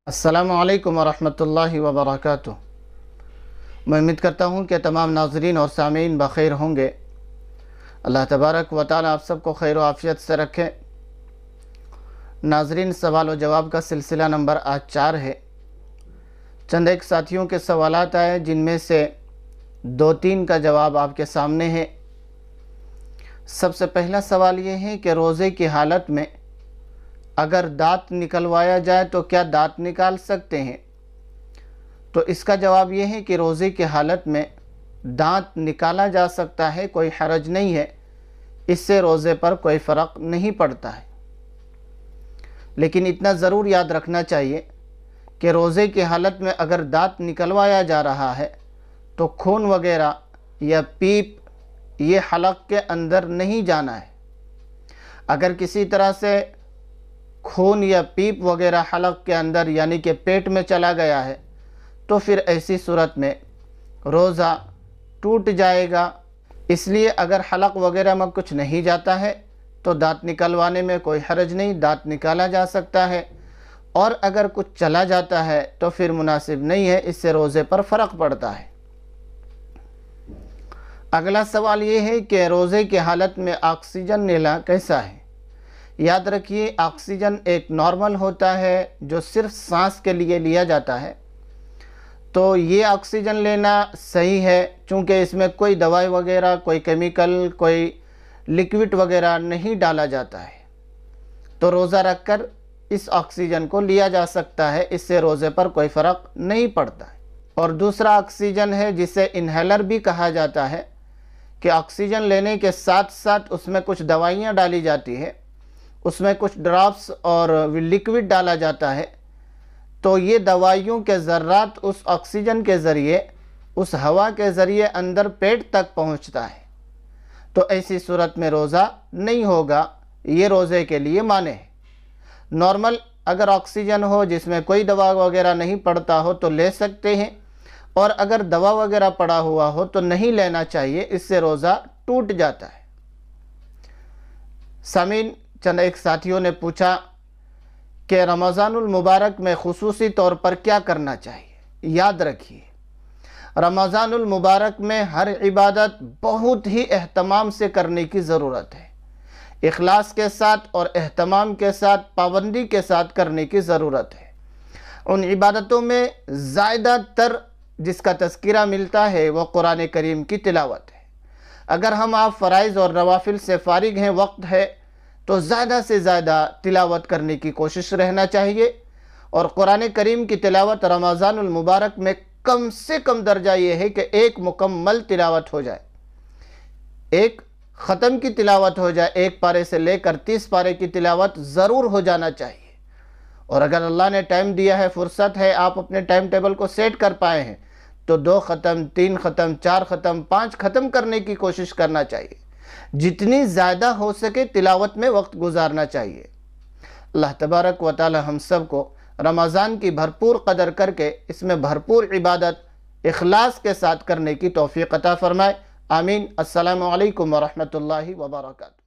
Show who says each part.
Speaker 1: السلام علیکم ورحمۃ اللہ وبرکاتہ۔ میں امید کرتا ہوں کہ تمام ناظرین اور سامعین بخیر ہوں گے۔ اللہ تبارک و تعالی آپ سب کو خیر و عافیت سے رکھے۔ ناظرین، سوال و جواب کا سلسلہ نمبر آج 4 ہے۔ چند ایک ساتھیوں کے سوالات آئے جن میں سے 2-3 کا جواب آپ کے سامنے ہے۔ سب سے پہلا سوال یہ ہے کہ روزے کی حالت میں اگر دانت نکلوایا جائے تو کیا دانت نکال سکتے ہیں؟ تو اس کا جواب یہ ہے کہ روزے کی حالت میں دانت نکالا جا سکتا ہے، کوئی حرج نہیں ہے، اس سے روزے پر کوئی فرق نہیں پڑتا ہے۔ لیکن اتنا ضرور یاد رکھنا چاہیے کہ روزے کی حالت میں اگر دانت نکلوایا جا رہا ہے تو خون وغیرہ یا پیپ یہ حلق کے اندر نہیں جانا ہے۔ اگر کسی طرح سے خون یا پیپ وغیرہ حلق کے اندر یعنی کہ پیٹ میں چلا گیا ہے تو پھر ایسی صورت میں روزہ ٹوٹ جائے گا۔ اس لیے اگر حلق وغیرہ میں کچھ نہیں جاتا ہے تو دانت نکلوانے میں کوئی حرج نہیں، دانت نکالا جا سکتا ہے، اور اگر کچھ چلا جاتا ہے تو پھر مناسب نہیں ہے، اس سے روزے پر فرق پڑتا ہے۔ اگلا سوال یہ ہے کہ روزے کی حالت میں آکسیجن لینا کیسا ہے؟ یاد رکھیے، آکسیجن ایک نارمل ہوتا ہے جو صرف سانس کے لیے لیا جاتا ہے، تو یہ آکسیجن لینا صحیح ہے چونکہ اس میں کوئی دوائی وغیرہ، کوئی کیمیکل، کوئی لیکوڈ وغیرہ نہیں ڈالا جاتا ہے، تو روزہ رکھ کر اس آکسیجن کو لیا جا سکتا ہے، اس سے روزے پر کوئی فرق نہیں پڑتا ہے۔ اور دوسرا آکسیجن ہے جسے انہیلر بھی کہا جاتا ہے، کہ آکسیجن لینے کے ساتھ ساتھ اس میں کچھ دوائیاں ڈالی جاتی ہے، اس میں کچھ ڈراپس اور لیکوڈ ڈالا جاتا ہے، تو یہ دوائیوں کے ذرات اس آکسیجن کے ذریعے، اس ہوا کے ذریعے اندر پیٹ تک پہنچتا ہے، تو ایسی صورت میں روزہ نہیں ہوگا، یہ روزے کے لیے مانع ہے۔ نارمل اگر آکسیجن ہو جس میں کوئی دوا وغیرہ نہیں پڑتا ہو تو لے سکتے ہیں، اور اگر دوا وغیرہ پڑا ہوا ہو تو نہیں لینا چاہیے، اس سے روزہ ٹوٹ جاتا ہے۔ سامعین، چند ایک ساتھیوں نے پوچھا کہ رمضان المبارک میں خصوصی طور پر کیا کرنا چاہیے؟ یاد رکھیے، رمضان المبارک میں ہر عبادت بہت ہی اہتمام سے کرنے کی ضرورت ہے، اخلاص کے ساتھ اور اہتمام کے ساتھ، پابندی کے ساتھ کرنے کی ضرورت ہے۔ ان عبادتوں میں زیادہ تر جس کا تذکرہ ملتا ہے وہ قرآن کریم کی تلاوت ہے۔ اگر ہم آپ فرائض اور نوافل سے فارغ ہیں، وقت ہے، تو زیادہ سے زیادہ تلاوت کرنے کی کوشش رہنا چاہیے، اور قرآن کریم کی تلاوت رمضان المبارک میں کم سے کم درجہ یہ ہے کہ ایک مکمل تلاوت ہو جائے، ایک ختم کی تلاوت ہو جائے، ایک پارے سے لے کر 30 پارے کی تلاوت ضرور ہو جانا چاہیے۔ اور اگر اللہ نے ٹائم دیا ہے، فرصت ہے، آپ اپنے ٹائم ٹیبل کو سیٹ کر پائے ہیں تو 2 ختم، 3 ختم، 4 ختم، 5 ختم کرنے کی کوشش کرنا چاہیے۔ جتنی زیادہ ہو سکے تلاوت میں وقت گزارنا چاہیے۔ اللہ تبارک و تعالی ہم سب کو رمضان کی بھرپور قدر کر کے اس میں بھرپور عبادت اخلاص کے ساتھ کرنے کی توفیق عطا فرمائے۔ آمین۔ السلام علیکم ورحمۃ اللہ وبرکاتہ۔